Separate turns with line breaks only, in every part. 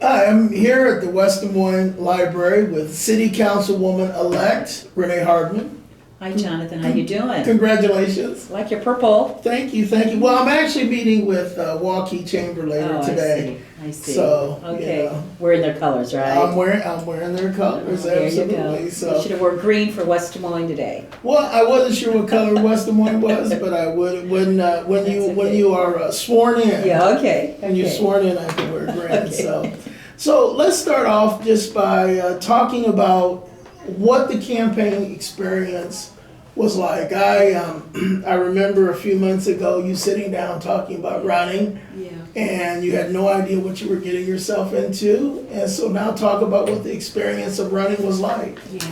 Hi, I'm here at the West Des Moines Library with City Councilwoman-elect Renee Hardman.
Hi, Jonathan. How you doing?
Congratulations.
Like your purple.
Thank you, thank you. Well, I'm actually meeting with Waukee Chamber later
Oh,
today.
I see.
So,
Okay.
you know,
Wearing their colors, right?
I'm wearing their colors,
There you
absolutely.
go. You
So,
should have worn green for West Des Moines today.
well, I wasn't sure what color West Des Moines was, but I would when
okay.
you are sworn in.
Yeah. Okay.
When you're
Okay.
sworn in, I can wear green.
Okay.
So let's start off just by talking about what the campaign experience was like. I remember a few months ago you sitting down talking about running,
Yeah.
and you had no idea what you were getting yourself into. And so now talk about what the experience of running was like.
Yeah.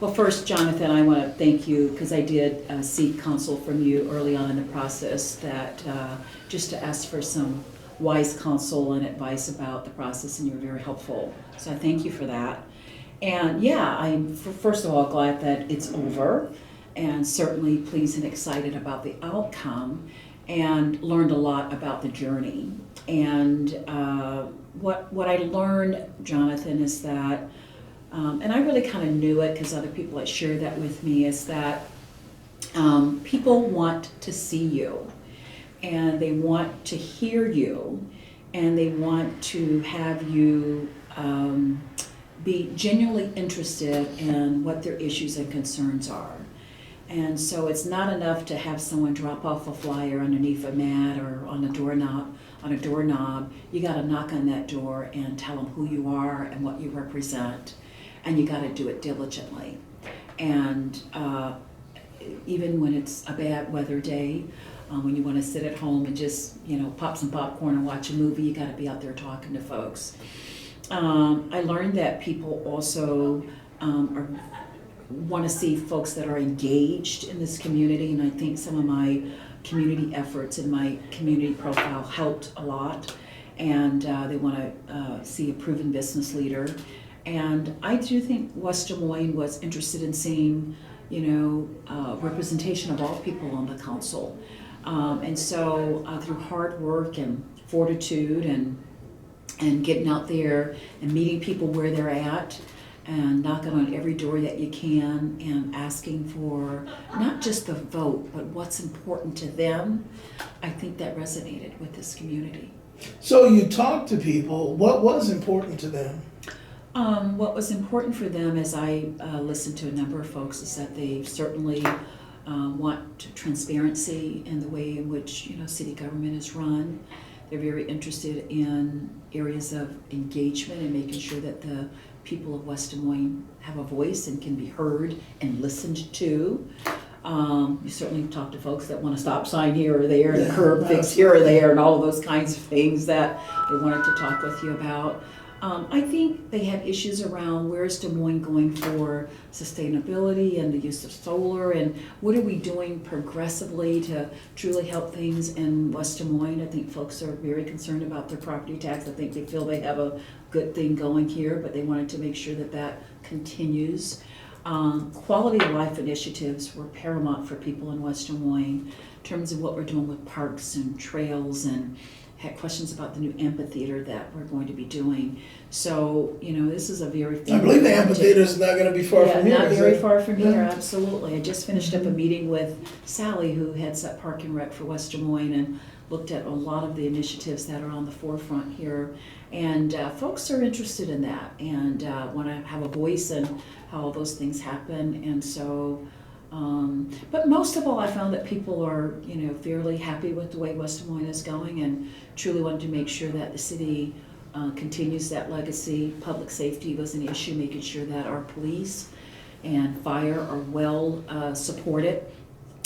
Well, first, Jonathan, I want to thank you because I did seek counsel from you early on in the process that just to ask for some wise counsel and advice about the process, and you were very helpful. So I thank you for that. And yeah, I'm first of all glad that it's over, and certainly pleased and excited about the outcome, and learned a lot about the journey. And what I learned, Jonathan, is that, and I really kind of knew it because other people had shared that with me, is that people want to see you, and they want to hear you, and they want to have you be genuinely interested in what their issues and concerns are. And so it's not enough to have someone drop off a flyer underneath a mat or on a doorknob. You got to knock on that door and tell them who you are and what you represent, and you got to do it diligently. And even when it's a bad weather day, when you want to sit at home and just, pop some popcorn and watch a movie, you got to be out there talking to folks. I learned that people also want to see folks that are engaged in this community, and I think some of my community efforts and my community profile helped a lot. And they want to see a proven business leader. And I do think West Des Moines was interested in seeing, representation of all people on the council. And so through hard work and fortitude and getting out there and meeting people where they're at and knocking on every door that you can and asking for not just the vote, but what's important to them, I think that resonated with this community.
So you talked to people. What was important to them?
What was important for them, as I listened to a number of folks, is that they certainly want transparency in the way in which city government is run. They're very interested in areas of engagement and making sure that the people of West Des Moines have a voice and can be heard and listened to. You certainly talk to folks that want a stop sign here or there and a curb fix here or there and all of those kinds of things that they wanted to talk with you about. I think they had issues around where's Des Moines going for sustainability and the use of solar, and what are we doing progressively to truly help things in West Des Moines. I think folks are very concerned about their property tax. I think they feel they have a good thing going here, but they wanted to make sure that that continues. Quality of life initiatives were paramount for people in West Des Moines in terms of what we're doing with parks and trails, and had questions about the new amphitheater that we're going to be doing. So, this is a very...
I believe the amphitheater is not going to be far from here.
Not very far from here, absolutely. I just finished up a meeting with Sally, who heads up Park and Rec for West Des Moines, and looked at a lot of the initiatives that are on the forefront here. And folks are interested in that and want to have a voice in how all those things happen. And so... but most of all, I found that people are, fairly happy with the way West Des Moines is going, and truly wanted to make sure that the city continues that legacy. Public safety was an issue, making sure that our police and fire are well supported,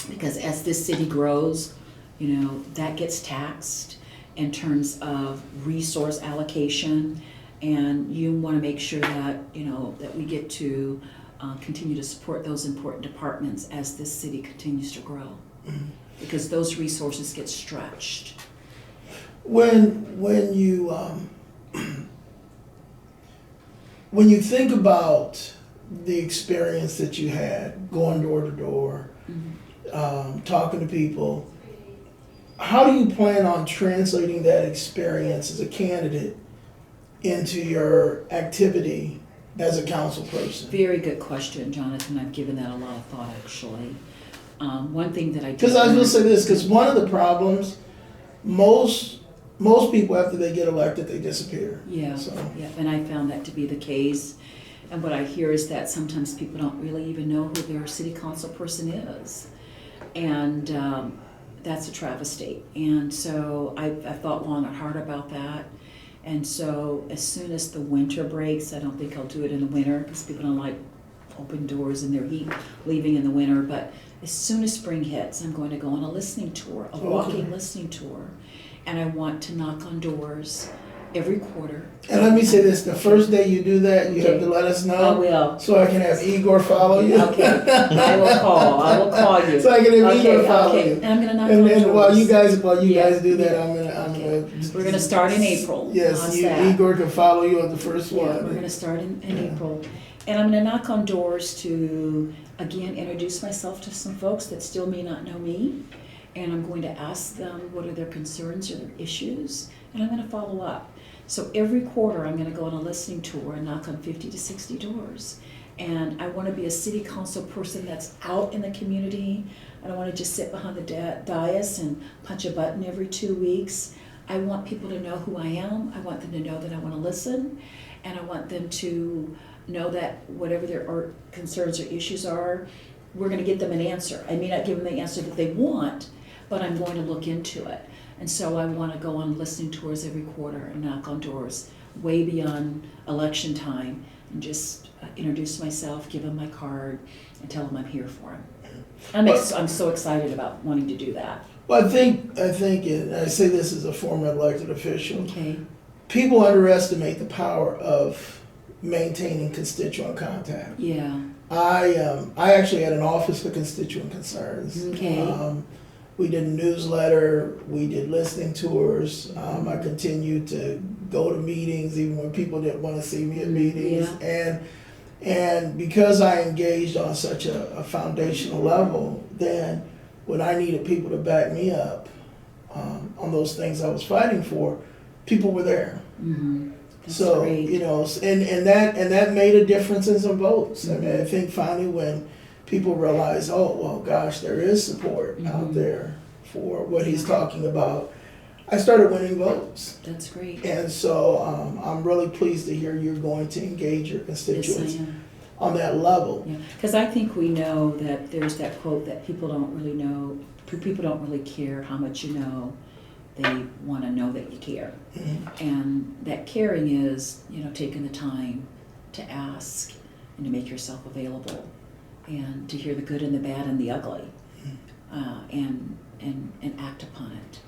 because as this city grows, that gets taxed in terms of resource allocation, and you want to make sure that, that we get to continue to support those important departments as this city continues to grow, because those resources get stretched.
When you think about the experience that you had going door to door, talking to people, how do you plan on translating that experience as a candidate into your activity as a council person?
Very good question, Jonathan. I've given that a lot of thought, actually. One thing that I did.
Because I was going to say this, because one of the problems, most people after they get elected, they disappear.
Yeah,
So.
yeah, and I found that to be the case. And what I hear is that sometimes people don't really even know who their city council person is. And that's a travesty. And so I've thought long and hard about that. And so as soon as the winter breaks, I don't think I'll do it in the winter because people don't like open doors and their heat leaving in the winter. But as soon as spring hits, I'm going to go on a listening tour, a walking listening tour. And I want to knock on doors every quarter.
And let me say this, the first day you do that, you have to let us know.
I will.
So I can have Igor follow you.
Okay, I will call you.
So I can have Igor follow you.
And I'm gonna knock on doors.
And while you guys
Yeah,
do that,
yeah.
I'm gonna.
We're gonna start in April.
Yes,
How's that?
Igor can follow you on the first
Yeah,
one.
we're gonna start in April. And I'm gonna knock on doors to, again, introduce myself to some folks that still may not know me. And I'm going to ask them what are their concerns or their issues, and I'm gonna follow up. So every quarter, I'm gonna go on a listening tour and knock on 50 to 60 doors. And I wanna be a city council person that's out in the community. I don't wanna just sit behind the dais and punch a button every 2 weeks. I want people to know who I am. I want them to know that I wanna listen. And I want them to know that whatever their concerns or issues are, we're gonna get them an answer. I may not give them the answer that they want, but I'm going to look into it. And so I want to go on listening tours every quarter and knock on doors way beyond election time and just introduce myself, give them my card, and tell them I'm here for them. I'm so excited about wanting to do that.
Well, I think, and I say this as a former elected official,
Okay.
people underestimate the power of maintaining constituent contact.
Yeah.
I actually had an office for constituent concerns.
Okay.
We did a newsletter, we did listening tours. I continued to go to meetings even when people didn't want to see me at meetings.
Yeah.
And because I engaged on such a foundational level, then when I needed people to back me up on those things I was fighting for, people were there.
Mm-hmm. That's
So
great.
you know, and that made a difference in some votes. I mean, I think finally when people realize, oh well, gosh, there is support out there for what he's talking about, I started winning votes.
That's great.
And so I'm really pleased to hear you're going to engage your constituents
Yes, I am.
on that level.
Yeah, because I think we know that there's that quote that people don't really care how much you know. They want to know that you care. And that caring is, taking the time to ask and to make yourself available and to hear the good and the bad and the ugly and act upon it.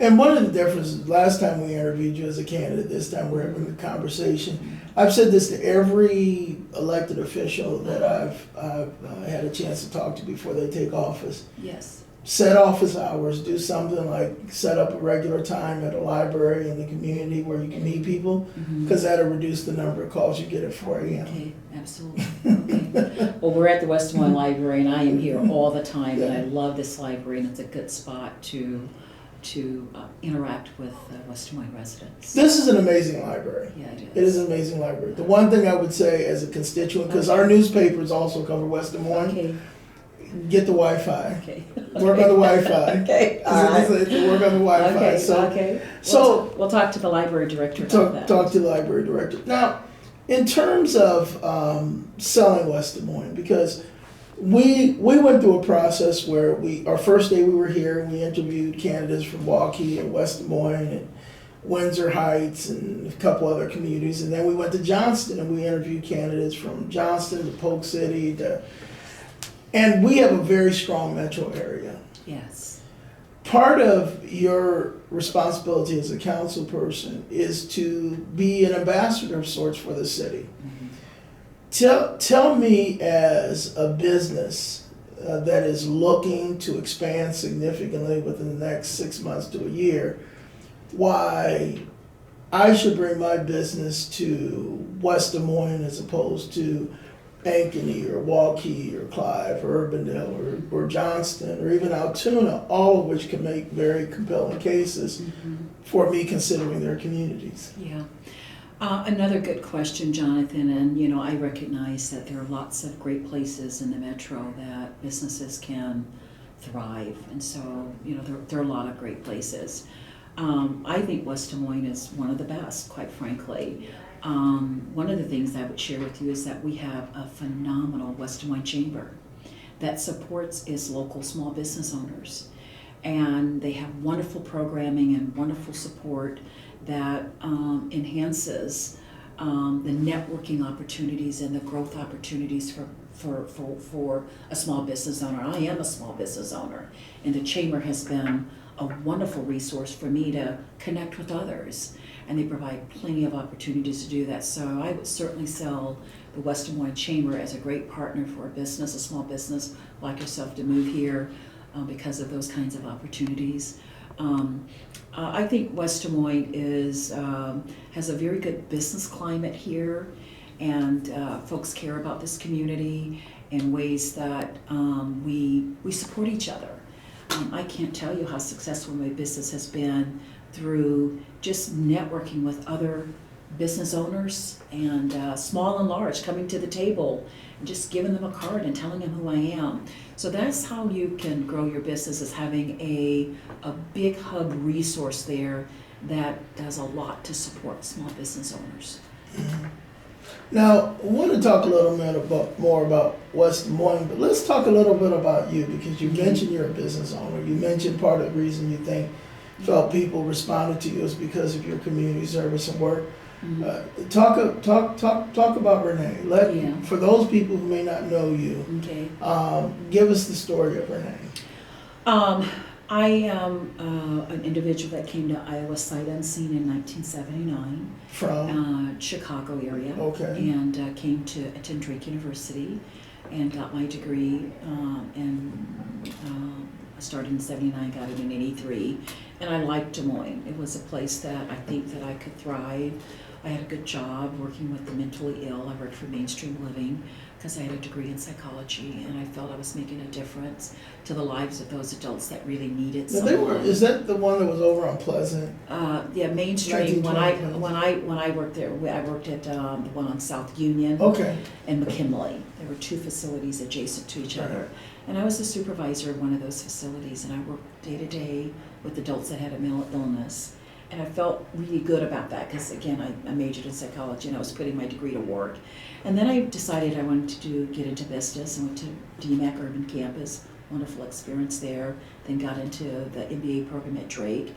And one of the differences, last time we interviewed you as a candidate, this time we're having a conversation. I've said this to every elected official that I've had a chance to talk to before they take office.
Yes.
Set office hours, do something like set up a regular time at a library in the community where you can meet people, because that'll reduce the number of calls you get at 4 a.m.
Okay, absolutely. Okay. Well, we're at the West Des Moines Library, and I am here all the time, and I love this library, and it's a good spot to interact with West Des Moines residents.
This is an amazing library.
Yeah, it is.
It is an amazing library. The one thing I would say as a constituent, because our newspapers also cover West Des Moines,
Okay.
get the Wi-Fi.
Okay.
Work on the Wi-Fi.
Okay. All right.
Work on the Wi-Fi.
Okay.
So,
Okay.
so
We'll talk to the library director about that.
talk to the library director. Now, in terms of selling West Des Moines, because we went through a process where our first day we were here, we interviewed candidates from Waukee and West Des Moines and Windsor Heights and a couple other communities, and then we went to Johnston and we interviewed candidates from Johnston to Polk City and we have a very strong metro area.
Yes.
Part of your responsibility as a council person is to be an ambassador of sorts for the city. Tell me, as a business that is looking to expand significantly within the next 6 months to a year, why I should bring my business to West Des Moines as opposed to Ankeny or Waukee or Clive or Urbandale or Johnston or even Altoona, all of which can make very compelling cases for me considering their communities.
Yeah. Another good question, Jonathan, and I recognize that there are lots of great places in the metro that businesses can thrive, and so there are a lot of great places. I think West Des Moines is one of the best, quite frankly. One of the things I would share with you is that we have a phenomenal West Des Moines chamber that supports its local small business owners, and they have wonderful programming and wonderful support that enhances the networking opportunities and the growth opportunities for a small business owner. I am a small business owner, and the chamber has been a wonderful resource for me to connect with others, and they provide plenty of opportunities to do that. So I would certainly sell the West Des Moines Chamber as a great partner for a business, a small business like yourself, to move here because of those kinds of opportunities. I think West Des Moines has a very good business climate here, and folks care about this community in ways that we support each other. I can't tell you how successful my business has been through just networking with other business owners, and small and large, coming to the table and just giving them a card and telling them who I am. So that's how you can grow your business, is having a big hub resource there that does a lot to support small business owners.
Mm-hmm. Now, I want to talk a little bit more about West Des Moines, but let's talk a little bit about you, because you mentioned you're a business owner. You mentioned part of the reason you felt people responded to you is because of your community service and work. Mm-hmm. Talk about Renee. For those people who may not know you,
okay.
Give us the story of Renee.
I am an individual that came to Iowa sight unseen in 1979
from
Chicago area,
okay,
and came to attend Drake University and got my degree. I started in 79, got it in 83, and I liked Des Moines. It was a place that I think that I could thrive. I had a good job working with the mentally ill. I worked for Mainstream Living because I had a degree in psychology, and I felt I was making a difference to the lives of those adults that really needed someone.
Is that the one that was over on Pleasant?
Yeah, Mainstream. When I worked there, I worked at the one on South Union.
Okay.
And McKinley. There were two facilities adjacent to each other, and I was the supervisor of one of those facilities, and I worked day to day with adults that had a mental illness. And I felt really good about that because, again, I majored in psychology and I was putting my degree to work. And then I decided I wanted to get into business and went to DMAC Urban Campus, wonderful experience there. Then got into the MBA program at Drake.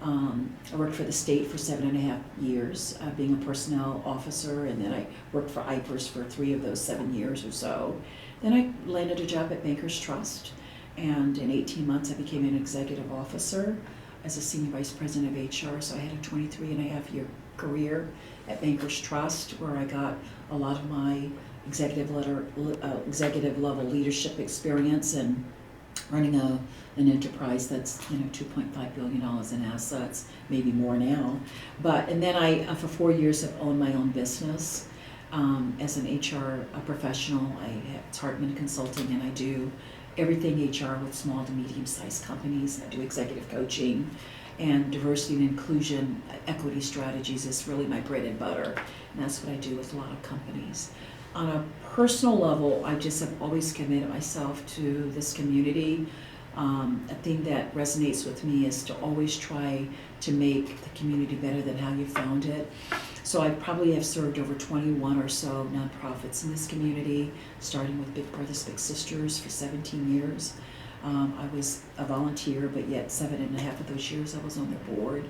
I worked for the state for 7.5 years, being a personnel officer, and then I worked for IPERS for 3 of those 7 years or so. Then I landed a job at Bankers Trust, and in 18 months I became an executive officer as a senior vice president of HR. So I had a 23.5 year career at Bankers Trust, where I got a lot of my executive level leadership experience and running an enterprise that's $2.5 billion in assets, maybe more now. And then I for 4 years have owned my own business as an HR professional. It's Hardman Consulting, and I do everything HR with small to medium-sized companies. I do executive coaching, and diversity and inclusion, equity strategies is really my bread and butter, and that's what I do with a lot of companies. On a personal level, I just have always committed myself to this community. A thing that resonates with me is to always try to make the community better than how you found it. So I probably have served over 21 or so nonprofits in this community, starting with Big Brothers Big Sisters for 17 years. I was a volunteer, but yet 7.5 of those years I was on the board.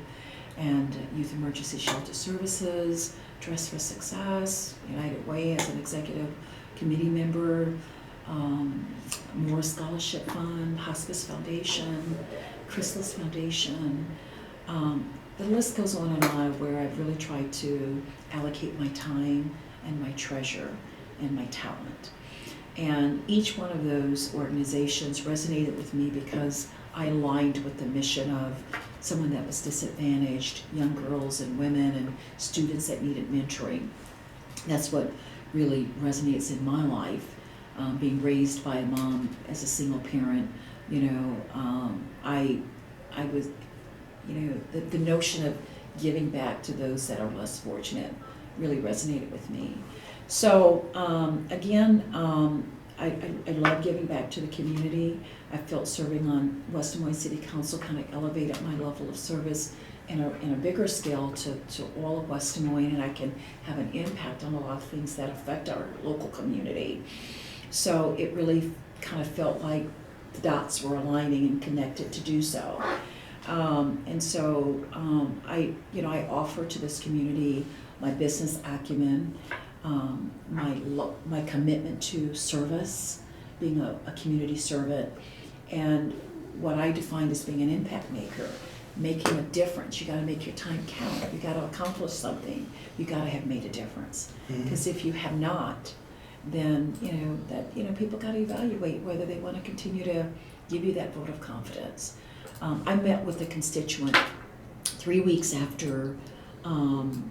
And Youth Emergency Shelter Services, Dress for Success, United Way as an executive committee member, Moore Scholarship Fund, Hospice Foundation, Chrysalis Foundation. The list goes on and on, where I've really tried to allocate my time and my treasure and my talent. And each one of those organizations resonated with me because I aligned with the mission of someone that was disadvantaged, young girls and women and students that needed mentoring. That's what really resonates in my life. Being raised by a mom as a single parent, I was, the notion of giving back to those that are less fortunate really resonated with me. So again, I love giving back to the community. I felt serving on West Des Moines City Council kind of elevated my level of service in a bigger scale to all of West Des Moines, and I can have an impact on a lot of things that affect our local community. So it really kind of felt like the dots were aligning and connected to do so. And so I offer to this community my business acumen, my commitment to service, being a community servant, and what I define as being an impact maker, making a difference. You got to make your time count. You got to accomplish something. You got to have made a difference. Because if you have not, then people got to evaluate whether they want to continue to give you that vote of confidence. I met with a constituent 3 weeks after the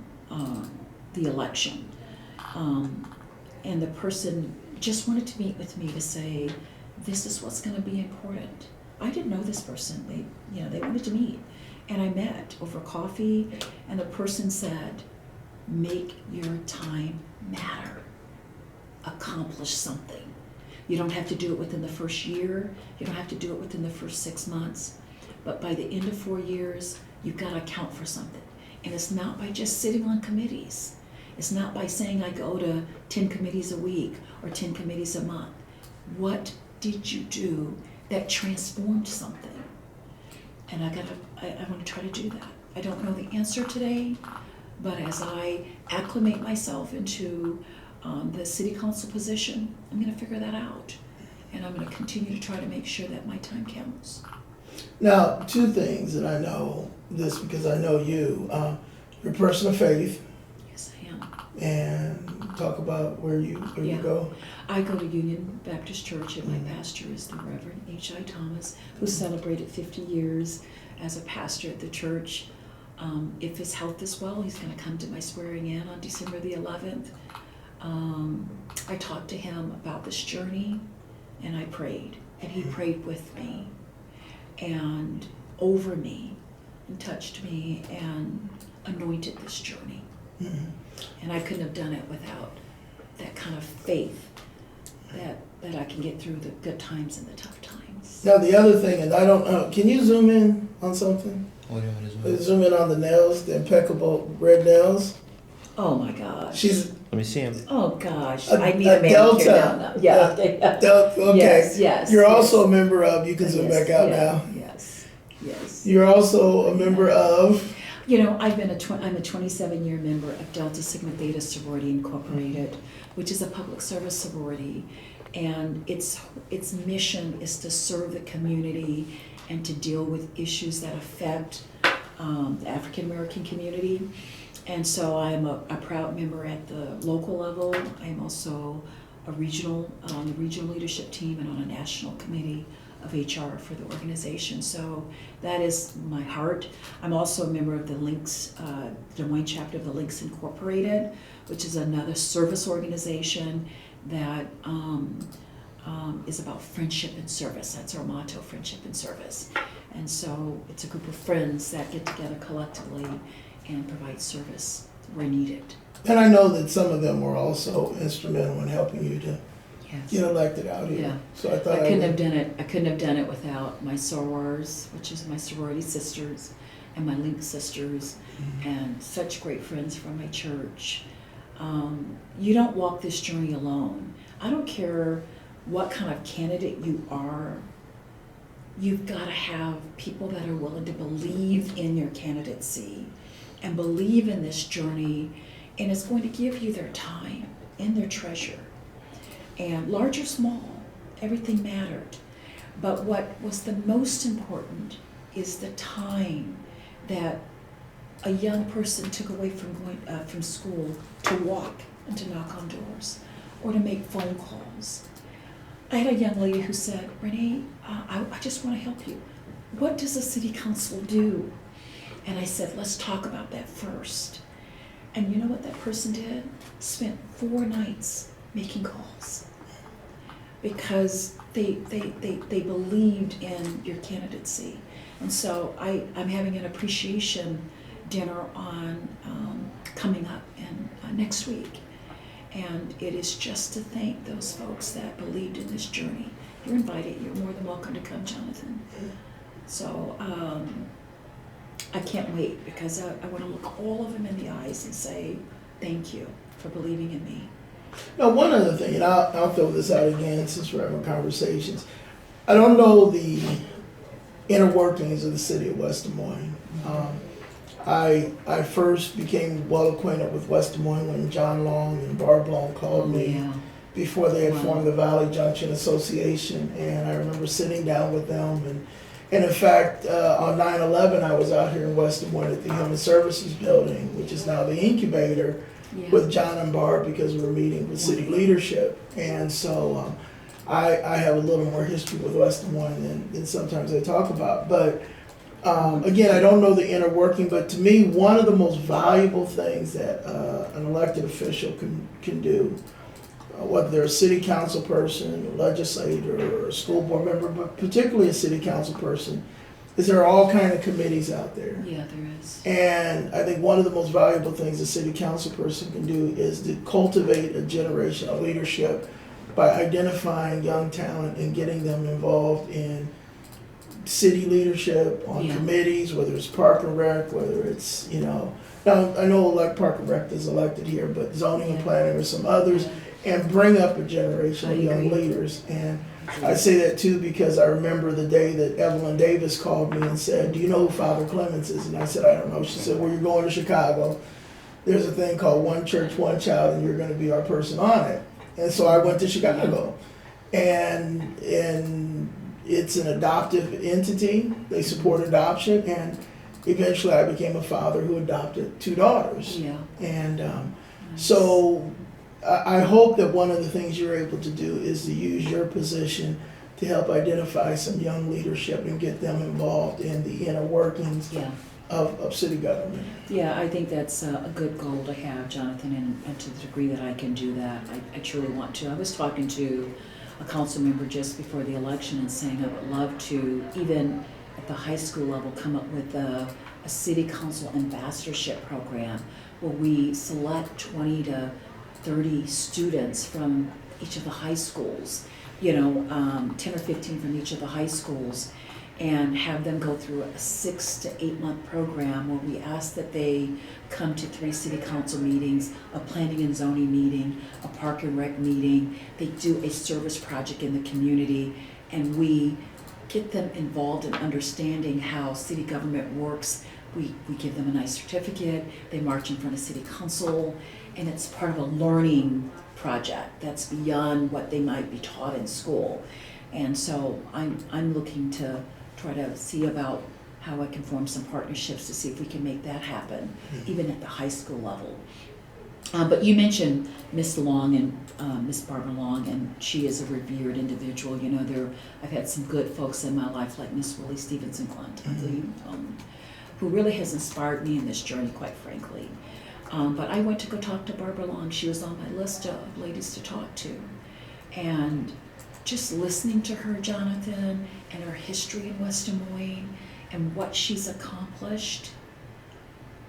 election, and the person just wanted to meet with me to say, this is what's going to be important. I didn't know this person. They wanted to meet, and I met over coffee, and the person said, make your time matter. Accomplish something. You don't have to do it within the first year. You don't have to do it within the first 6 months. But by the end of 4 years, you've got to account for something. And it's not by just sitting on committees. It's not by saying I go to 10 committees a week or 10 committees a month. What did you do that transformed something? And I want to try to do that. I don't know the answer today, but as I acclimate myself into the city council position, I'm going to figure that out. And I'm going to continue to try to make sure that my time counts.
Now, two things, and I know this because I know you. You're a person of faith.
Yes, I am.
And talk about where you go.
I go to Union Baptist Church, and my pastor is the Reverend H.I. Thomas, who celebrated 50 years as a pastor at the church. If his health is well, he's going to come to my swearing in on December the 11th. I talked to him about this journey, and I prayed, and he prayed with me and over me and touched me and anointed this journey. And I couldn't have done it without that kind of faith that I can get through the good times and the tough times.
Now the other thing, and I don't know, can you zoom in on something?
What do you want to zoom in?
Zoom in on the nails, the impeccable red nails.
Oh my gosh.
Let me see him.
Oh gosh.
A-
I need
a
a manicure
Delta.
now. Yeah.
Okay.
Yes.
You're also a member of, you can zoom back out now.
Yes.
You're also a member of.
I'm a 27-year member of Delta Sigma Theta Sorority Incorporated, which is a public service sorority, and its mission is to serve the community and to deal with issues that affect the African American community. And so I'm a proud member at the local level. I'm also a regional, on the regional leadership team and on a national committee of HR for the organization. So that is my heart. I'm also a member of the Links, Des Moines chapter of the Links Incorporated, which is another service organization that is about friendship and service. That's our motto, friendship and service. And so it's a group of friends that get together collectively and provide service where needed.
And I know that some of them were also instrumental in helping you to get elected out here.
Yeah.
So I thought
I couldn't have done it without my sorors, which is my sorority sisters, and my link sisters, and such great friends from my church. You don't walk this journey alone. I don't care what kind of candidate you are. You've got to have people that are willing to believe in your candidacy and believe in this journey, and it's going to give you their time and their treasure. And large or small, everything mattered. But what was the most important is the time that a young person took away from going from school to walk and to knock on doors or to make phone calls. I had a young lady who said, Renee, I just want to help you. What does a city council do? And I said, let's talk about that first. And you know what that person did? Spent 4 nights making calls because they believed in your candidacy. And so I'm having an appreciation dinner on coming up in next week. And it is just to thank those folks that believed in this journey. You're invited. You're more than welcome to come, Jonathan. So I can't wait, because I want to look all of them in the eyes and say, thank you for believing in me.
Now, one other thing, and I'll throw this out again since we're having conversations. I don't know the inner workings of the city of West Des Moines. I first became well acquainted with West Des Moines when John Long and Barb Long called me
Yeah.
before they had
Wow.
formed the Valley Junction Association, and I remember sitting down with them. And in fact, on 9/11, I was out here in West Des Moines at the Human Services Building, which is now the Incubator,
Yeah.
with John and Barb, because we were meeting with city leadership. And so I have a little more history with West Des Moines than sometimes I talk about. But again, I don't know the inner working, but to me, one of the most valuable things that an elected official can do, whether they're a city council person, a legislator, or a school board member, but particularly a city council person, is there are all kind of committees out there.
Yeah, there is.
And I think one of the most valuable things a city council person can do is to cultivate a generation of leadership by identifying young talent and getting them involved in city leadership, on
Yeah.
committees, whether it's Park and Rec, whether it's, now I know like Park and Rec is elected here, but zoning and
Yeah.
planning or some others, and bring up a generation of
I
young
agree.
leaders. And I say that too because I remember the day that Evelyn Davis called me and said, "Do you know who Father Clemens is?" And I said, "I don't know." She said, "Well, you're going to Chicago. There's a thing called One Church, One Child, and you're going to be our person on it." And so I went to Chicago, and it's an adoptive entity. They support adoption, and eventually I became a father who adopted 2 daughters.
Yeah.
And
Nice.
so I hope that one of the things you're able to do is to use your position to help identify some young leadership and get them involved in the inner workings
Yeah.
of city government.
Yeah, I think that's a good goal to have, Jonathan, and to the degree that I can do that, I truly want to. I was talking to a council member just before the election and saying I would love to, even at the high school level, come up with a city council ambassadorship program where we select 20 to 30 students from each of the high schools, 10 or 15 from each of the high schools, and have them go through a 6 to 8 month program where we ask that they come to 3 city council meetings, a planning and zoning meeting, a park and rec meeting. They do a service project in the community, and we get them involved in understanding how city government works. We give them a nice certificate, they march in front of city council, and it's part of a learning project that's beyond what they might be taught in school. And so I'm looking to try to see about how I can form some partnerships to see if we can make that happen, even at the high school level. But you mentioned Miss Long and Miss Barbara Long, and she is a revered individual. I've had some good folks in my life like Miss Willie Stevenson Clinton, who really has inspired me in this journey, quite frankly. But I went to go talk to Barbara Long. She was on my list of ladies to talk to. And just listening to her, Jonathan, and her history in West Des Moines and what she's accomplished,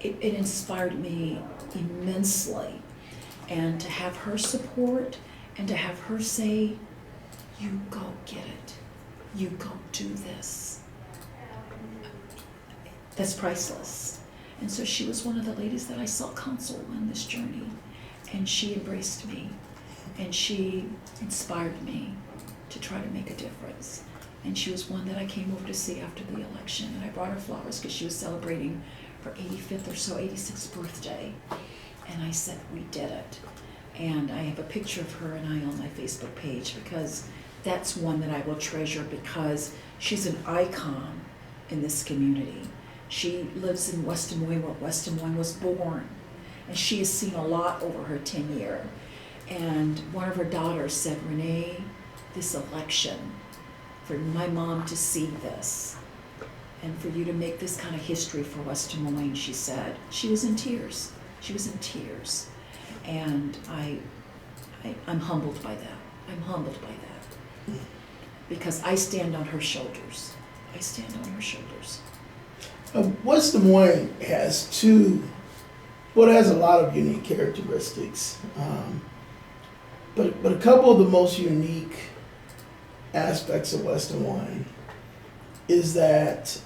it inspired me immensely. And to have her support and to have her say, "You go get it. You go do this." That's priceless. And so she was one of the ladies that I saw counsel on this journey. And she embraced me. And she inspired me to try to make a difference. And she was one that I came over to see after the election. And I brought her flowers because she was celebrating her 85th or so, 86th birthday. And I said, "We did it." And I have a picture of her and I on my Facebook page because that's one that I will treasure because she's an icon in this community. She lives in West Des Moines where West Des Moines was born. And she has seen a lot over her tenure. And one of her daughters said, "Renee, this election, for my mom to see this, and for you to make this kind of history for West Des Moines," she said. She was in tears. She was in tears. And I'm humbled by that. I'm humbled by that. Because I stand on her shoulders. I stand on her shoulders.
West Des Moines has 2 Well, it has a lot of unique characteristics. But a couple of the most unique aspects of West Des Moines is that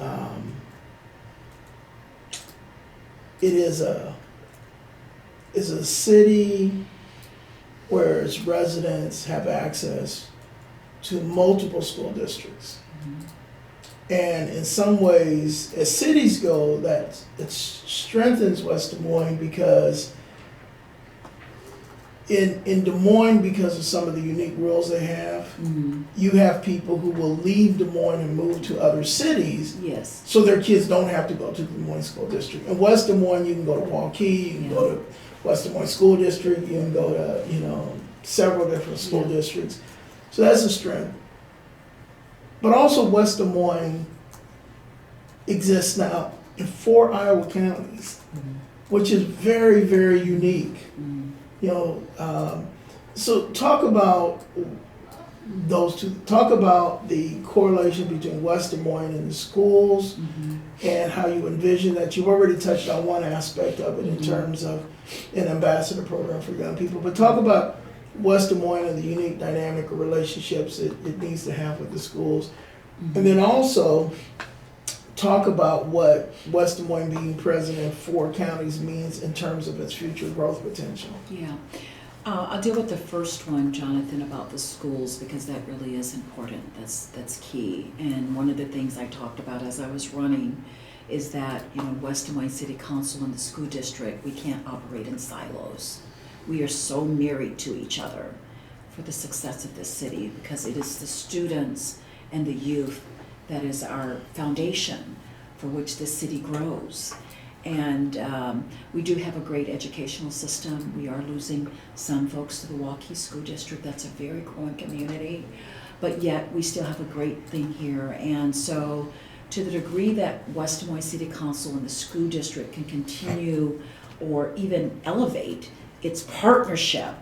it is a city where its residents have access to multiple school districts. And in some ways, as cities go, it strengthens West Des Moines because in Des Moines, because of some of the unique rules they have, you have people who will leave Des Moines and move to other cities.
Yes.
So their kids don't have to go to the Des Moines School District. In West Des Moines, you can go to Waukee, you can go to West Des Moines School District, you can go to, several different school districts. So that's a strength. But also West Des Moines exists now in 4 Iowa counties, which is very, very unique. So talk about those two. Talk about the correlation between West Des Moines and the schools and how you envision that. You've already touched on one aspect of it in terms of an ambassador program for young people. But talk about West Des Moines and the unique dynamic of relationships it needs to have with the schools. And then also talk about what West Des Moines being present in 4 counties means in terms of its future growth potential.
Yeah. I'll deal with the first one, Jonathan, about the schools, because that really is important. That's key. And one of the things I talked about as I was running is that, West Des Moines City Council and the school district, we can't operate in silos. We are so married to each other for the success of this city, because it is the students and the youth that is our foundation for which this city grows. And we do have a great educational system. We are losing some folks to the Waukee School District. That's a very growing community, but yet we still have a great thing here. And so to the degree that West Des Moines City Council and the school district can continue or even elevate its partnership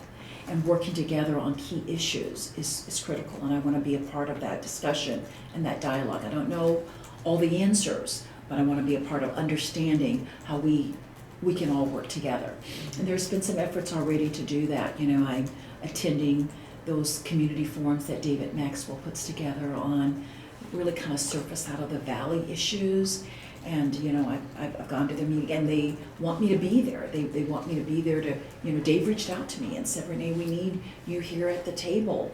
and working together on key issues is critical. And I want to be a part of that discussion and that dialogue. I don't know all the answers, but I want to be a part of understanding how we can all work together. And there's been some efforts already to do that. I'm attending those community forums that David Maxwell puts together on really kind of surface out of the valley issues. And I've gone to their meeting, and they want me to be there. They want me to be there to, Dave reached out to me and said, Renee, we need you here at the table.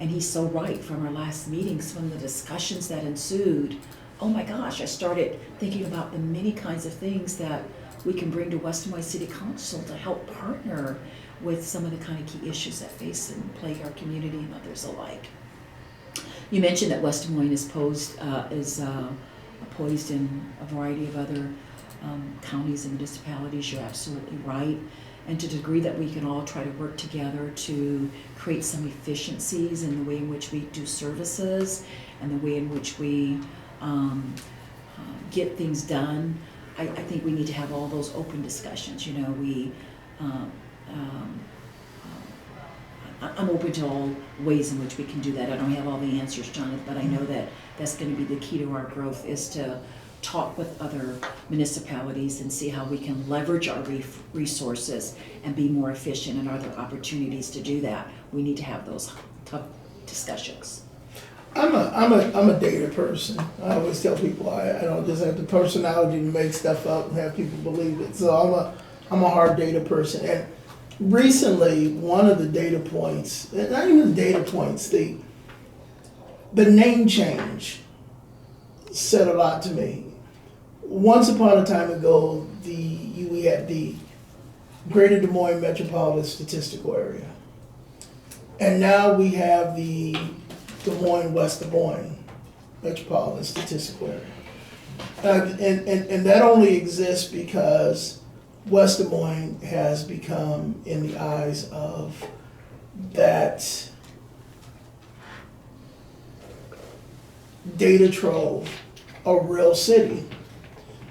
And he's so right. From our last meetings, from the discussions that ensued, oh my gosh, I started thinking about the many kinds of things that we can bring to West Des Moines City Council to help partner with some of the kind of key issues that face and plague our community and others alike. You mentioned that West Des Moines is poised in a variety of other counties and municipalities. You're absolutely right. And to the degree that we can all try to work together to create some efficiencies in the way in which we do services and the way in which we get things done, I think we need to have all those open discussions. I'm open to all ways in which we can do that. I don't have all the answers, Jonathan, but I know that that's going to be the key to our growth, is to talk with other municipalities and see how we can leverage our resources and be more efficient, and are there opportunities to do that. We need to have those tough discussions.
I'm a data person. I always tell people I don't just have the personality to make stuff up and have people believe it. So I'm a hard data person. And recently, one of the data points, not even the data points, the name change said a lot to me. Once upon a time ago, we had the Greater Des Moines Metropolitan Statistical Area. And now we have the Des Moines, West Des Moines Metropolitan Statistical Area. And that only exists because West Des Moines has become, in the eyes of that data trove, a real city.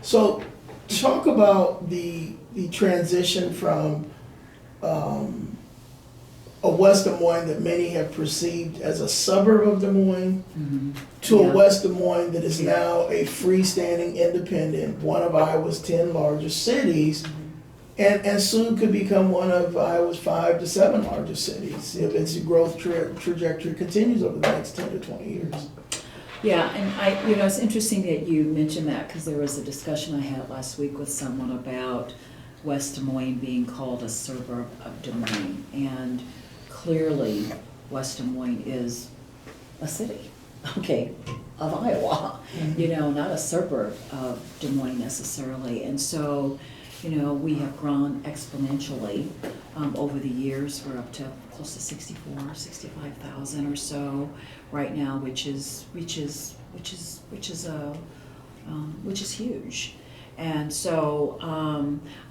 So talk about the transition from a West Des Moines that many have perceived as a suburb of Des Moines to a West Des Moines that is now a freestanding, independent, one of Iowa's 10 largest cities, And soon could become one of Iowa's 5 to 7 largest cities if its growth trajectory continues over the next 10 to 20 years.
Yeah, and it's interesting that you mentioned that, because there was a discussion I had last week with someone about West Des Moines being called a suburb of Des Moines. And clearly, West Des Moines is a city, okay, of Iowa, not a suburb of Des Moines necessarily. And so, we have grown exponentially over the years. We're up to close to 65,000 or so right now, which is huge. And so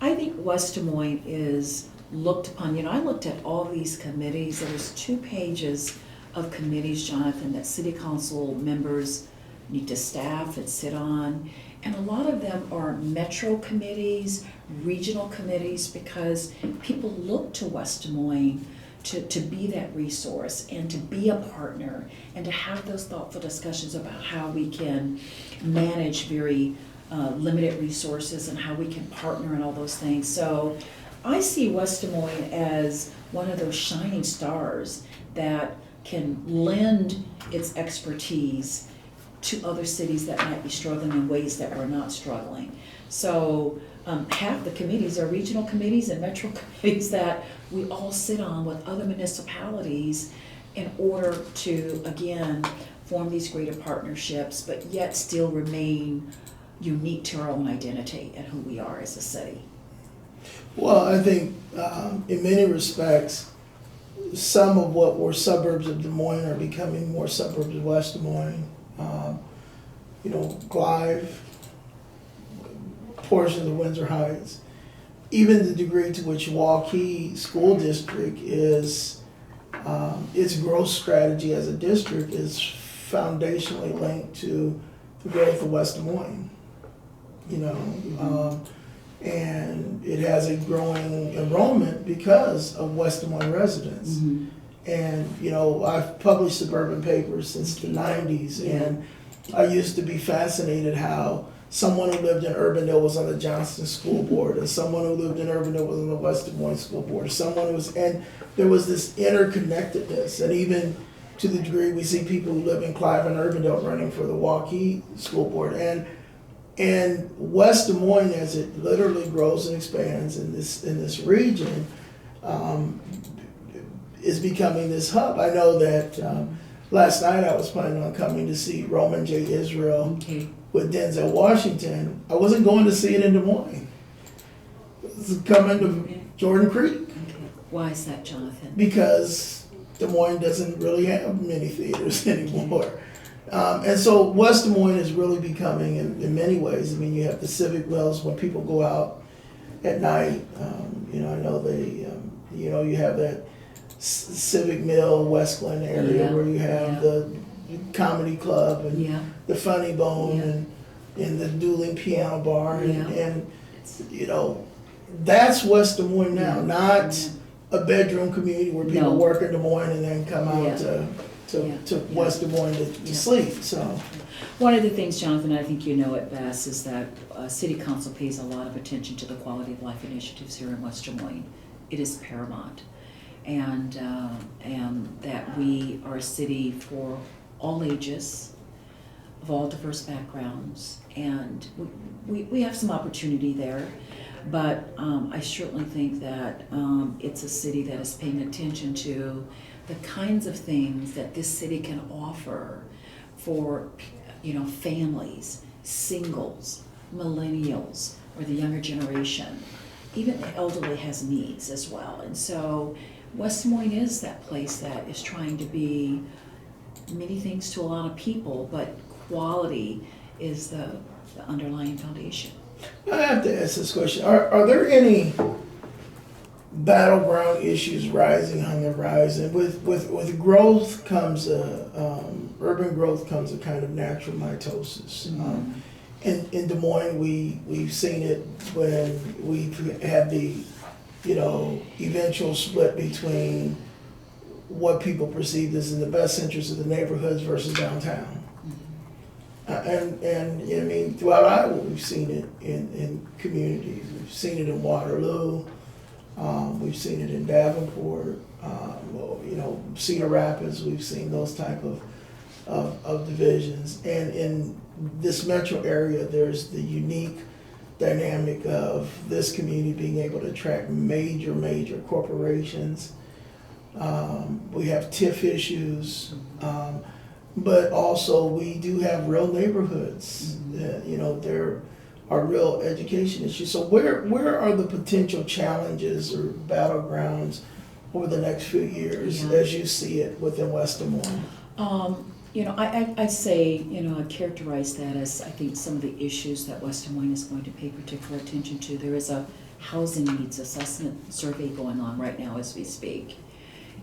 I think West Des Moines is looked upon. I looked at all these committees. There was 2 pages of committees, Jonathan, that city council members need to staff and sit on. And a lot of them are metro committees, regional committees, because people look to West Des Moines to be that resource and to be a partner and to have those thoughtful discussions about how we can manage very limited resources and how we can partner and all those things. So I see West Des Moines as one of those shining stars that can lend its expertise to other cities that might be struggling in ways that we're not struggling. So half the committees are regional committees and metro committees that we all sit on with other municipalities in order to, again, form these greater partnerships, but yet still remain unique to our own identity and who we are as a city.
Well, I think in many respects, some of what were suburbs of Des Moines are becoming more suburbs of West Des Moines. Clive, portions of Windsor Heights, even the degree to which Waukee School District is, its growth strategy as a district is foundationally linked to the growth of West Des Moines. And it has a growing enrollment because of West Des Moines residents.
Mm-hmm.
And, I've published suburban papers since the 90s, and I used to be fascinated how someone who lived in Urbandale was on the Johnston School Board, and someone who lived in Urbandale was on the West Des Moines School Board, and there was this interconnectedness, and even to the degree we see people who live in Clive and Urbandale running for the Waukee School Board. And West Des Moines, as it literally grows and expands in this region, is becoming this hub. I know that last night I was planning on coming to see Roman J. Israel with Denzel Washington. I wasn't going to see it in Des Moines. I was coming to Jordan Creek.
Okay. Why is that, Jonathan?
Because Des Moines doesn't really have many theaters anymore. And so West Des Moines is really becoming, in many ways, you have the civic mills when people go out at night. I know you have that Civic Mill, West Glen area where you have the comedy club and the Funny Bone and the dueling piano bar. And that's West Des Moines now, not a bedroom community where people work in Des Moines and then come out to West Des Moines to sleep. So,
one of the things, Jonathan, I think you know it best, is that City Council pays a lot of attention to the quality of life initiatives here in West Des Moines. It is paramount, and that we are a city for all ages, of all diverse backgrounds, and we have some opportunity there. But I certainly think that it's a city that is paying attention to the kinds of things that this city can offer for, families, singles, millennials, or the younger generation. Even the elderly has needs as well. And so West Des Moines is that place that is trying to be many things to a lot of people, but quality is the underlying foundation.
I have to ask this question. Are there any battleground issues rising on the horizon? With growth comes urban growth comes a kind of natural mitosis.
Mm-hmm.
In Des Moines, we've seen it when we had the eventual split between what people perceived as in the best interest of the neighborhoods versus downtown. And I mean, throughout Iowa, we've seen it in communities. We've seen it in Waterloo. We've seen it in Davenport. Cedar Rapids. We've seen those type of divisions. And in this metro area, there's the unique dynamic of this community being able to attract major corporations. We have TIF issues. But also we do have real neighborhoods. There are real education issues. So where are the potential challenges or battlegrounds over the next few years as you see it within West Des Moines?
I'd say, I characterize that as I think some of the issues that West Des Moines is going to pay particular attention to. There is a housing needs assessment survey going on right now as we speak.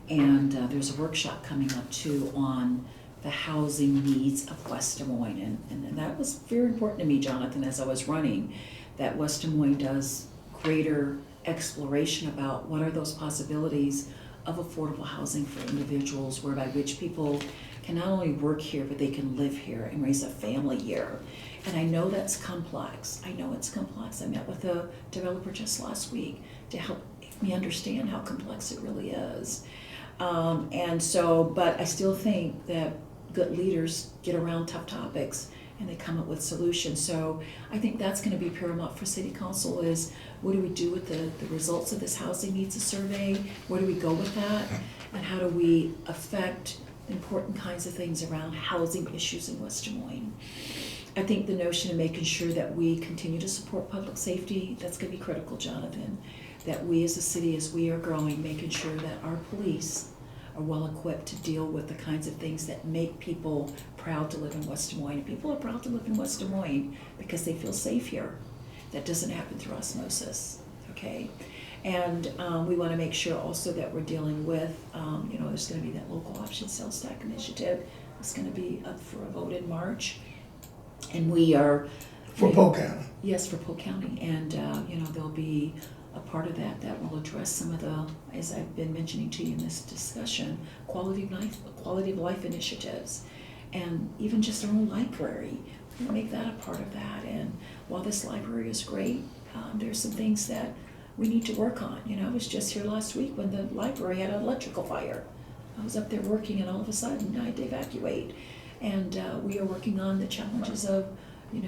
And there's a workshop coming up too on the housing needs of West Des Moines. And that was very important to me, Jonathan, as I was running, that West Des Moines does greater exploration about what are those possibilities of affordable housing for individuals, whereby which people can not only work here, but they can live here and raise a family here. And I know that's complex. I know it's complex. I met with a developer just last week to help me understand how complex it really is. But I still think that good leaders get around tough topics and they come up with solutions. So I think that's going to be paramount for City Council is what do we do with the results of this housing needs survey? Where do we go with that? And how do we affect important kinds of things around housing issues in West Des Moines? I think the notion of making sure that we continue to support public safety, that's going to be critical, Jonathan. That we as a city, as we are growing, making sure that our police are well equipped to deal with the kinds of things that make people proud to live in West Des Moines. And people are proud to live in West Des Moines because they feel safe here. That doesn't happen through osmosis, okay? And we want to make sure also that we're dealing with, there's going to be that local option sales tax initiative. It's going to be up for a vote in March. And we are...
For Polk County? Yes,
for Polk County. And, there'll be a part of that will address some of the, as I've been mentioning to you in this discussion, quality of life initiatives, and even just our own library. We're going to make that a part of that. And while this library is great, there's some things that we need to work on. I was just here last week when the library had an electrical fire. I was up there working, and all of a sudden I had to evacuate. And we are working on the challenges of,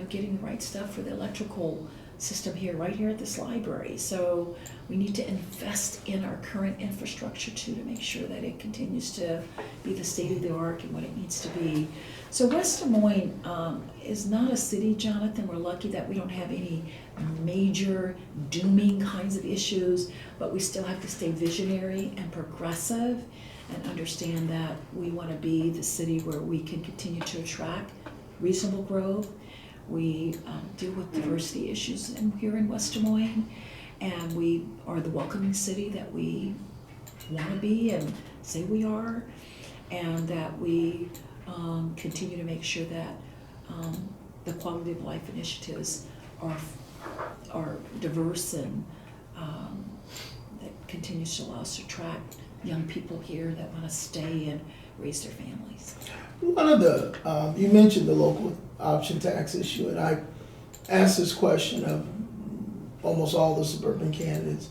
getting the right stuff for the electrical system right here at this library. So we need to invest in our current infrastructure too to make sure that it continues to be the state of the art and what it needs to be. So West Des Moines is not a city, Jonathan. We're lucky that we don't have any major dooming kinds of issues, but we still have to stay visionary and progressive and understand that we want to be the city where we can continue to attract reasonable growth. We deal with diversity issues here in West Des Moines, and we are the welcoming city that we want to be and say we are, and that we continue to make sure that the quality of life initiatives are diverse and that continues to allow us to attract young people here that want to stay and raise their families.
One of the, you mentioned the local option tax issue, and I asked this question of almost all the suburban candidates.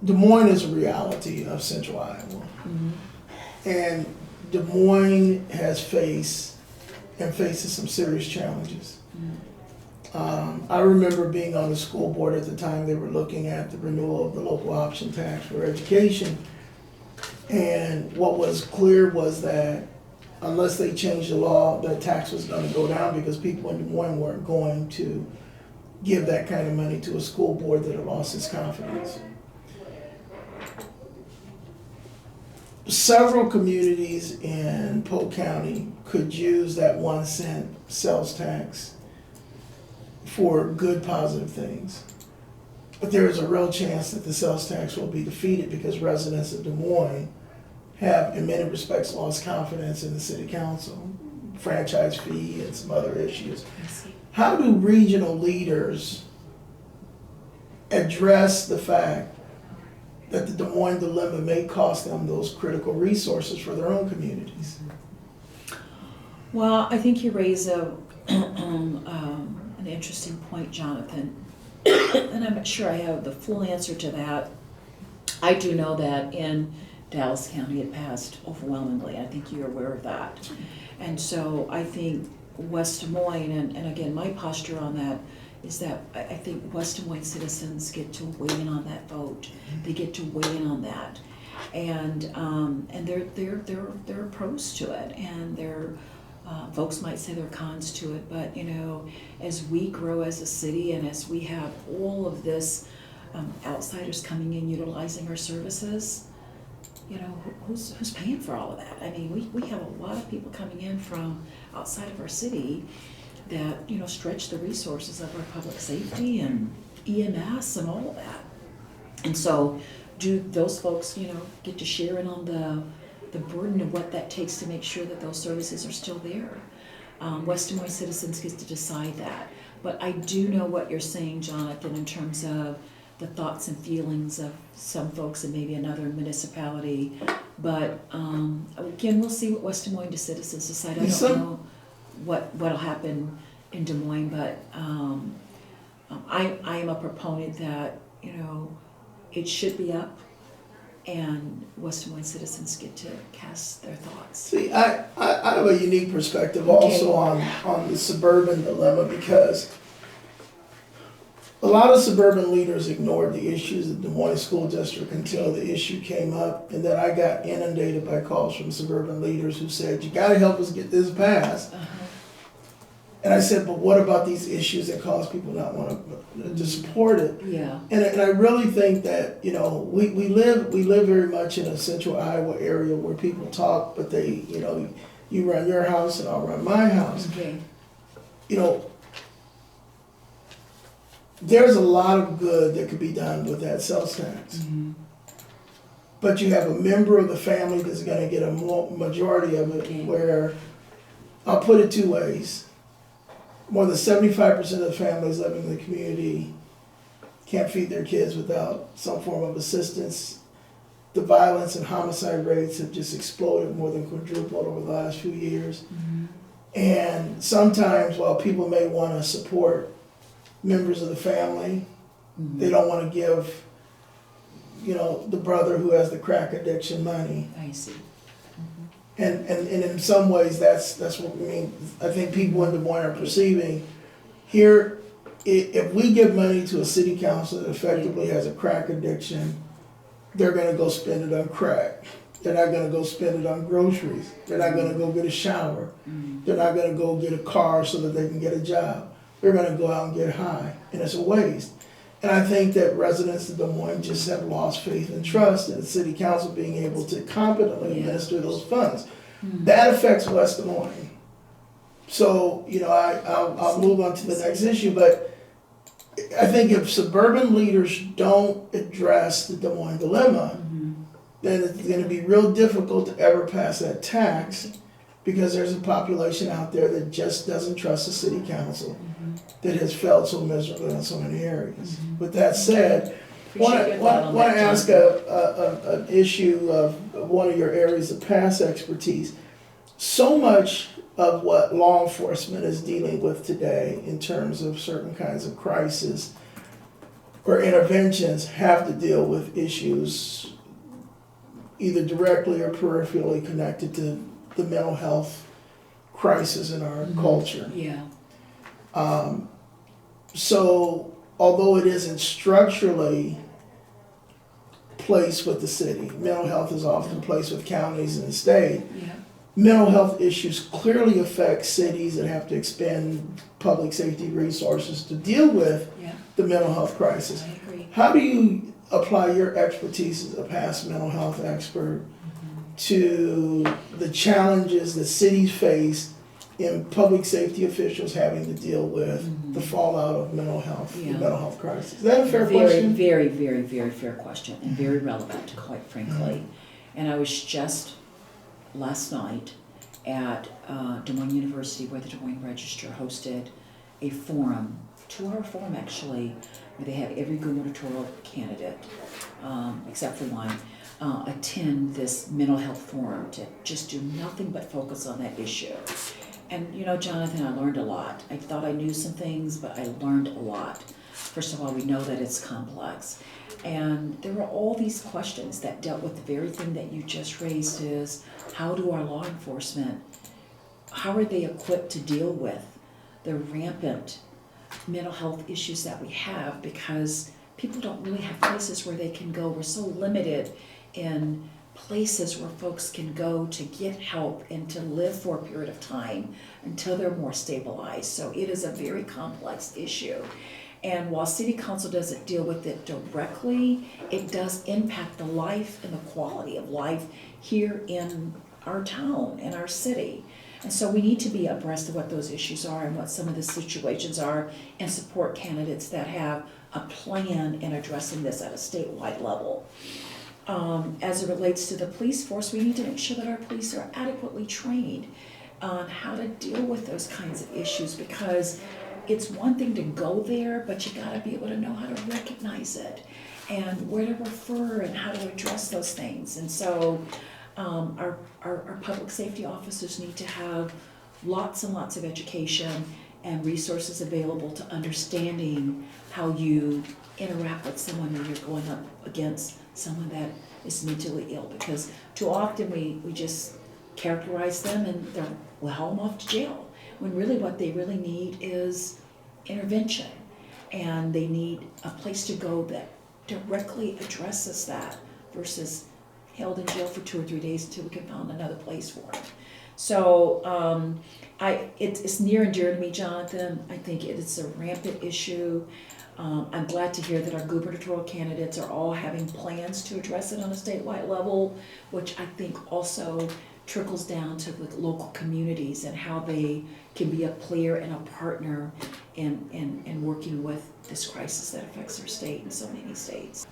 Des Moines is a reality of Central Iowa. Mm-hmm. And Des Moines has faced and faces some serious challenges. Mm-hmm. I remember being on the school board at the time they were looking at the renewal of the local option tax for education. And what was clear was that unless they changed the law, that tax was going to go down because people in Des Moines weren't going to give that kind of money to a school board that had lost its confidence. Several communities in Polk County could use that 1 cent sales tax for good, positive things. But there is a real chance that the sales tax will be defeated because residents of Des Moines have, in many respects, lost confidence in the city council, franchise fee, and some other issues. How do regional leaders address the fact that the Des Moines dilemma may cost them those critical resources for their own communities?
Well, I think you raise an interesting point, Jonathan, and I'm not sure I have the full answer to that. I do know that in Dallas County it passed overwhelmingly. I think you're aware of that. And so I think West Des Moines, and again, my posture on that is that I think West Des Moines citizens get to weigh in on that vote. They get to weigh in on that. And there are pros to it, and folks might say there are cons to it, but as we grow as a city and as we have all of this outsiders coming in utilizing our services, who's paying for all of that? I mean, we have a lot of people coming in from outside of our city that stretch the resources of our public safety and EMS and all of that. And so do those folks get to share in on the burden of what that takes to make sure that those services are still there? West Des Moines citizens get to decide that. But I do know what you're saying, Jonathan, in terms of the thoughts and feelings of some folks in maybe another municipality. But again, we'll see what West Des Moines citizens decide. I don't know what'll happen in Des Moines, but I am a proponent that it should be up, and West Des Moines citizens get to cast their thoughts.
See, I have a unique perspective also on the suburban dilemma, because a lot of suburban leaders ignored the issues of the Des Moines School District until the issue came up, and then I got inundated by calls from suburban leaders who said, "You gotta help us get this passed." And I said, but what about these issues that cause people not want to support it?
Yeah.
And I really think that, we live very much in a central Iowa area where people talk, but they, you run your house and I'll run my house.
Okay.
There's a lot of good that could be done with that sales tax.
Mm-hmm.
But you have a member of the family that's going to get a majority of it, where I'll put it two ways. More than 75% of the families living in the community can't feed their kids without some form of assistance. The violence and homicide rates have just exploded, more than quadrupled over the last few years.
Mm-hmm.
And sometimes, while people may want to support members of the family, they don't want to give, the brother who has the crack addiction money.
I see.
And in some ways, that's what we mean. I think people in Des Moines are perceiving here, if we give money to a city council that effectively has a crack addiction, they're going to go spend it on crack. They're not going to go spend it on groceries. They're not going to go get a shower. They're not going to go get a car so that they can get a job. They're going to go out and get high, and it's a waste. And I think that residents of Des Moines just have lost faith and trust in the city council being able to competently administer those funds. That affects West Des Moines. So, I'll move on to the next issue, but I think if suburban leaders don't address the Des Moines dilemma, then it's going to be real difficult to ever pass that tax, because there's a population out there that just doesn't trust the city council, that has failed so miserably in so many areas. With that said, I want to ask an issue of one of your areas of past expertise. So much of what law enforcement is dealing with today in terms of certain kinds of crisis or interventions have to deal with issues either directly or peripherally connected to the mental health crisis in our culture.
Yeah.
So although it isn't structurally placed with the city, mental health is often placed with counties and the state.
Yeah.
Mental health issues clearly affect cities that have to expend public safety resources to deal with the mental health crisis.
I agree.
How do you apply your expertise as a past mental health expert to the challenges that cities face in public safety officials having to deal with the fallout of mental health, the mental health crisis? Is that a fair question?
Very, very, very fair question, and very relevant, quite frankly. And I was just last night at Des Moines University, where the Des Moines Register hosted a forum, 2-hour forum actually, where they had every gubernatorial candidate, except for one, attend this mental health forum to just do nothing but focus on that issue. And you know, Jonathan, I learned a lot. I thought I knew some things, but I learned a lot. First of all, we know that it's complex. And there were all these questions that dealt with the very thing that you just raised is, how do our law enforcement, how are they equipped to deal with the rampant mental health issues that we have, because people don't really have places where they can go. We're so limited in places where folks can go to get help and to live for a period of time until they're more stabilized. So it is a very complex issue. And while City Council doesn't deal with it directly, it does impact the life and the quality of life here in our town, in our city. And so we need to be abreast of what those issues are and what some of the situations are, and support candidates that have a plan in addressing this at a statewide level. As it relates to the police force, we need to make sure that our police are adequately trained on how to deal with those kinds of issues, because it's one thing to go there, but you gotta be able to know how to recognize it and where to refer and how to address those things. And so our public safety officers need to have lots and lots of education and resources available to understanding how you interact with someone when you're going up against someone that is mentally ill, because too often we just characterize them and we'll haul them off to jail, when really what they really need is intervention, and they need a place to go that directly addresses that versus held in jail for 2 or 3 days until we can find another place for them. So it's near and dear to me, Jonathan. I think it's a rampant issue. I'm glad to hear that our gubernatorial candidates are all having plans to address it on a statewide level, which I think also trickles down to the local communities and how they can be a player and a partner in working with this crisis that affects our state and so many states.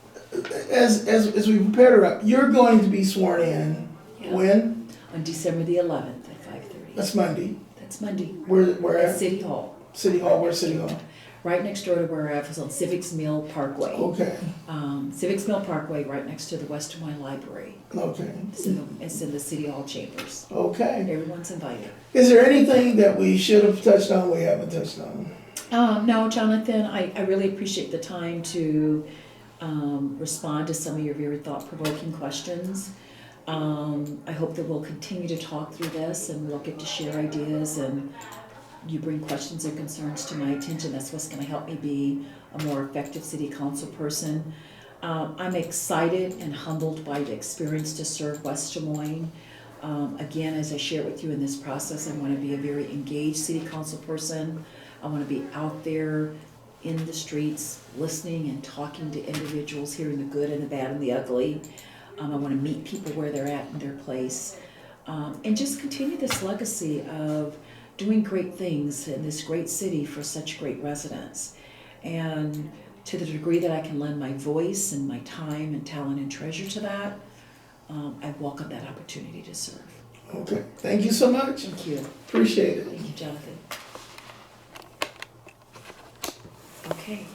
As we prepare her up, you're going to be sworn in when?
On December the 11th at 5:30.
That's Monday.
That's Monday.
Where
At
at?
City Hall.
City Hall, where's City Hall?
Right next door to where I was on Civics Mill Parkway.
Okay,
Civics Mill Parkway, right next to the West Des Moines Library.
okay,
It's in the City Hall chambers.
okay.
Everyone's invited.
Is there anything that we should have touched on we haven't touched on?
No, Jonathan, I really appreciate the time to respond to some of your very thought-provoking questions. I hope that we'll continue to talk through this and we'll get to share ideas, and you bring questions and concerns to my attention. That's what's gonna help me be a more effective city council person. I'm excited and humbled by the experience to serve West Des Moines. Again, as I share with you in this process, I wanna be a very engaged city council person. I wanna be out there in the streets, listening and talking to individuals, hearing the good and the bad and the ugly. I wanna meet people where they're at in their place. And just continue this legacy of doing great things in this great city for such great residents. And to the degree that I can lend my voice and my time and talent and treasure to that, I welcome that opportunity to serve.
Okay, thank you so much.
Thank you.
Appreciate it.
Thank you, Jonathan. Okay.